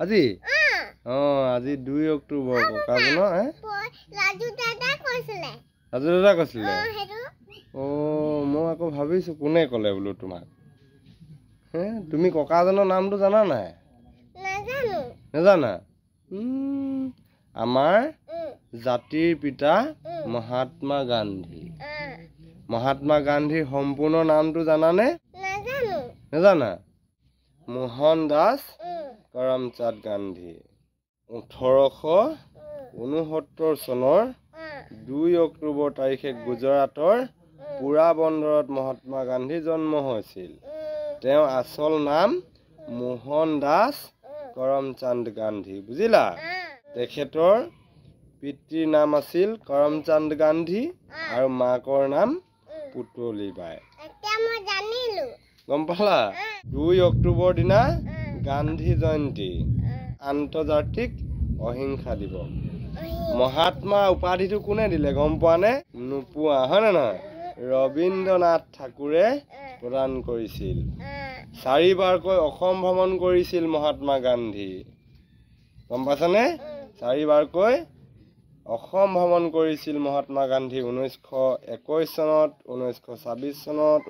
আজি আজি 2 অক্টোবৰ ককাজনৰ ৰাজু দাদা কৈছিলে মই আকৌ ভাবিছো কোনে ক'লে বোলো তোমাক তুমি ককাজনৰ নামটো জানা নাই নাজানা আমাৰ জাতিৰ পিতা মহাত্মা গান্ধীৰ সম্পূৰ্ণ নামটো জানানে নাজানা মোহন দাস কৰমচাঁদ গান্ধী 1869 চনৰ 2 অক্টোবৰ তাৰিখে গুজৰাটৰ পুৰা বন্দৰত মহাত্মা গান্ধী জন্ম হৈছিল তেওঁ আসল নাম মোহন দাস কৰমচাঁদ গান্ধী বুজিলা তেখেতৰ পিতৃৰ নাম আছিল কৰমচাঁদ গান্ধী আৰু মাকৰ নাম পুতলীবাই গম পালা 2 অক্টোবৰ দিনা গান্ধী জয়ন্তী আন্তৰ্জাতিক অহিংসা দিৱস মহাত্মা উপাধিটো কোনে দিলে গম পোৱা নে নোপোৱা হয় না নহয় ৰবীন্দ্ৰনাথ ঠাকুৰে প্ৰদান কৰিছিল 4বাৰকৈ অসম ভ্ৰমণ কৰিছিল মহাত্মা গান্ধী গম পাইছানে 4বাৰকৈ অসম ভ্ৰমণ কৰিছিল মহাত্মা গান্ধী 1921 চনত 1926 চনত